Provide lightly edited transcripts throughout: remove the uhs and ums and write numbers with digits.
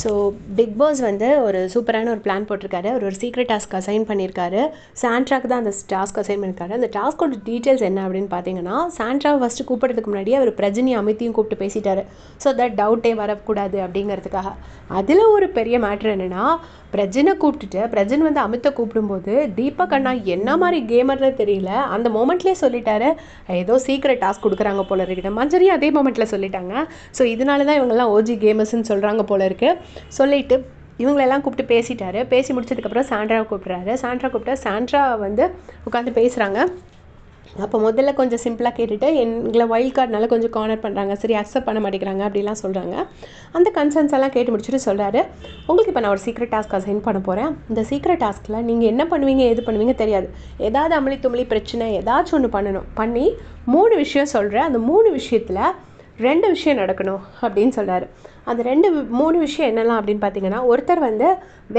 So big pass வந்து ஒரு சூப்பரான ஒரு பிளான் போட்டிருக்காரு. அவர் ஒரு சீக்ரெட் டாஸ்க் அசைன் பண்ணியிருக்காரு. சாண்ட்ராக்கு தான் அந்த டாஸ்க் அசைன் பண்ணியிருக்காரு. அந்த டாஸ்கோட டீட்டெயில்ஸ் என்ன அப்படின்னு பார்த்தீங்கன்னா, சாண்ட்ராவை ஃபஸ்ட்டு கூப்பிட்றதுக்கு முன்னாடியே அவர் பிரஜினி அமித்தையும் கூப்பிட்டு பேசிட்டாரு. ஸோ தட் டவுட்டே வரக்கூடாது அப்படிங்கிறதுக்காக. அதில் ஒரு பெரிய மேட்ரு என்னென்னா, பிரஜனை கூப்பிட்டுட்டு பிரஜன் வந்து அமித்தை கூப்பிடும்போது தீபக் அண்ணா என்ன மாதிரி கேமர்னு தெரியல, அந்த மோமெண்ட்லேயே சொல்லிட்டாரு ஏதோ சீக்ரெட் டாஸ்க் கொடுக்குறாங்க போல இருக்கிட்ட. மஞ்சரியும் அதே மோமெண்ட்டில் சொல்லிட்டாங்க. ஸோ இதனால தான் இவங்கெல்லாம் ஓஜி கேமர்ஸ்ன்னு சொல்கிறாங்க போல இருக்குது. சொல்லிவிட்டு இவங்களெல்லாம் கூப்பிட்டு பேசிட்டாரு. பேசி முடிச்சதுக்கப்புறம் சாண்ட்ராவை கூப்பிட்றாரு. சாண்ட்ரா வந்து உட்காந்து பேசுகிறாங்க. அப்போ முதல்ல கொஞ்சம் சிம்பிளாக கேட்டுட்டு எங்களை வைல்ட் கார்டுனால கொஞ்சம் கார்னர் பண்ணுறாங்க, சரி அக்செப்ட் பண்ண மாட்டேங்கிறாங்க அப்படிலாம் சொல்கிறாங்க. அந்த கன்சர்ன்ஸ் எல்லாம் கேட்டு முடிச்சுட்டு சொல்கிறாரு, உங்களுக்கு இப்போ நான் ஒரு சீக்ரெட் டாஸ்க் அசைன் பண்ண போகிறேன். இந்த சீக்ரெட் டாஸ்கில் நீங்கள் என்ன பண்ணுவீங்க எது பண்ணுவீங்க தெரியாது. ஏதாவது அமளி துமளி பிரச்சனை ஏதாச்சும் ஒன்று பண்ணி 3 விஷயம் சொல்கிறேன். அந்த 3 விஷயத்தில் 2 விஷயம் நடக்கணும் அப்படின்னு சொல்கிறாரு. அந்த 3 விஷயம் என்னெல்லாம் அப்படின்னு பார்த்தீங்கன்னா, ஒருத்தர் வந்து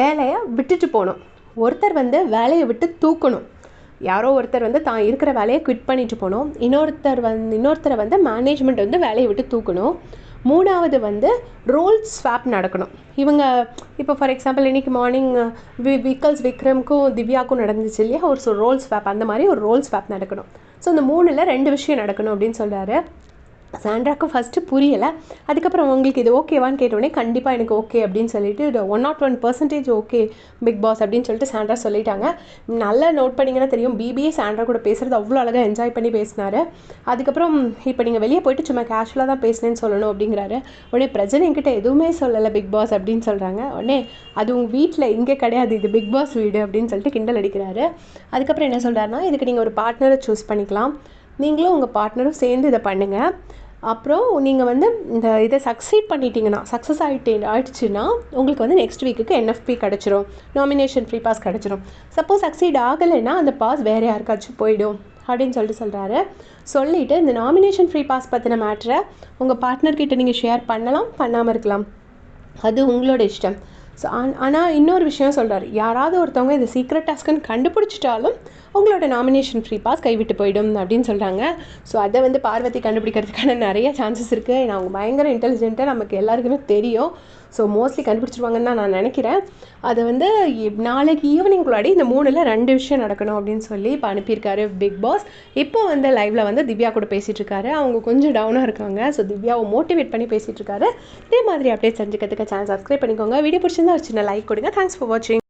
வேலையை விட்டுட்டு போகணும், ஒருத்தர் வந்து வேலையை விட்டு தூக்கணும், யாரோ ஒருத்தர் வந்து தான் இருக்கிற வேலையை குவிட் பண்ணிட்டு போகணும், இன்னொருத்தரை வந்து மேனேஜ்மெண்ட் வந்து வேலையை விட்டு தூக்கணும், 3வது வந்து ரோல் ஸ்வாப் நடக்கணும். இவங்க இப்போ ஃபார் எக்ஸாம்பிள் இன்றைக்கி மார்னிங் விக்கல்ஸ் விக்ரம்க்கும் திவ்யாவுக்கும் நடந்துச்சு இல்லையா, ஒரு ரோல் ஸ்வாப், அந்த மாதிரி ஒரு ரோல் ஸ்வாப் நடக்கணும். ஸோ இந்த 3ல் 2 விஷயம் நடக்கணும் அப்படின்னு சொல்கிறாரு. சாண்ட்ராக்கும் ஃபஸ்ட்டு புரியலை. அதுக்கப்புறம் உங்களுக்கு இது ஓகேவான்னு கேட்டோடனே கண்டிப்பாக எனக்கு ஓகே அப்படின்னு சொல்லிட்டு 101% ஓகே பிக் பாஸ் அப்படின்னு சொல்லிட்டு சாண்ட்ரா சொல்லிட்டாங்க. நல்லா நோட் பண்ணிங்கன்னா தெரியும், பிபிஏ சாண்ட்ரா கூட பேசுகிறது அவ்வளோ அழகாக என்ஜாய் பண்ணி பேசினார். அதுக்கப்புறம் இப்போ நீங்கள் வெளியே போயிட்டு சும்மா கேஷுவலாக தான் பேசினேன்னு சொல்லணும் அப்படிங்கிறாரு. உடனே பிரச்சனை என்கிட்ட எதுவுமே சொல்லலை பிக் பாஸ் அப்படின்னு சொல்கிறாங்க. உடனே அது உங்கள் வீட்டில் இங்கே கிடையாது, இது பிக் பாஸ் வீடு அப்படின்னு சொல்லிட்டு கிண்டல் அடிக்கிறாரு. அதுக்கப்புறம் என்ன சொல்கிறாருன்னா, இதுக்கு நீங்கள் ஒரு பார்ட்னரை சூஸ் பண்ணிக்கலாம், நீங்களும் உங்கள் பார்ட்னரும் சேர்ந்து இதை பண்ணுங்கள். அப்புறம் நீங்கள் வந்து இதை சக்சீட் பண்ணிட்டீங்கன்னா, சக்ஸஸ் ஆகிடுச்சுன்னா உங்களுக்கு வந்து நெக்ஸ்ட் வீக்குக்கு என்எஃப்பி கிடச்சிரும், நாமினேஷன் ஃப்ரீ பாஸ் கிடச்சிரும். சப்போஸ் சக்சீட் ஆகலைன்னா அந்த பாஸ் வேறு யாருக்காச்சும் போயிடும் அப்படின்னு சொல்கிறாரு. சொல்லிவிட்டு இந்த நாமினேஷன் ஃப்ரீ பாஸ் பற்றின மேட்ரை உங்கள் பார்ட்னர்கிட்ட நீங்கள் ஷேர் பண்ணலாம், பண்ணாமல் இருக்கலாம், அது உங்களோட இஷ்டம். ஸோ ஆனால் இன்னொரு விஷயம் சொல்கிறார், யாராவது ஒருத்தவங்க இந்த சீக்ரெட் டாஸ்க்குன்னு கண்டுபிடிச்சிட்டாலும் உங்களோட நாமினேஷன் ஃப்ரீ பாஸ் கைவிட்டு போயிடும் அப்படின்னு சொல்கிறாங்க. ஸோ அதை வந்து பார்வதி கண்டுபிடிக்கிறதுக்கான நிறைய சான்சஸ் இருக்குது. ஏன்னா அவங்க பயங்கர இன்டெலிஜென்ட்டாக நமக்கு எல்லாருக்குமே தெரியும். ஸோ மோஸ்ட்லி கண்டுபிடிச்சிருவாங்கன்னு தான் நான் நினைக்கிறேன். அதை வந்து நாளைக்கு ஈவினிங்குள்ளாடி இந்த 3ல் 2 விஷயம் நடக்கணும் அப்படின்னு சொல்லி இப்போ அனுப்பியிருக்காரு பிக் பாஸ். இப்போ வந்து லைவில் வந்து திவ்யா கூட பேசிகிட்ருக்காரு. அவங்க கொஞ்சம் டவுனாக இருக்காங்க. ஸோ திவ்யாவை மோட்டிவேட் பண்ணி பேசிகிட்ருக்காரு. இதே மாதிரி அப்டேட் செஞ்சுக்கிறதுக்கு சேனல் சப்ஸ்கிரைப் பண்ணிக்கோங்க. வீடியோ பிடிச்சிருந்தா ஒரு சின்ன லைக் கொடுங்க. தேங்க்ஸ் ஃபார் வாட்சிங்.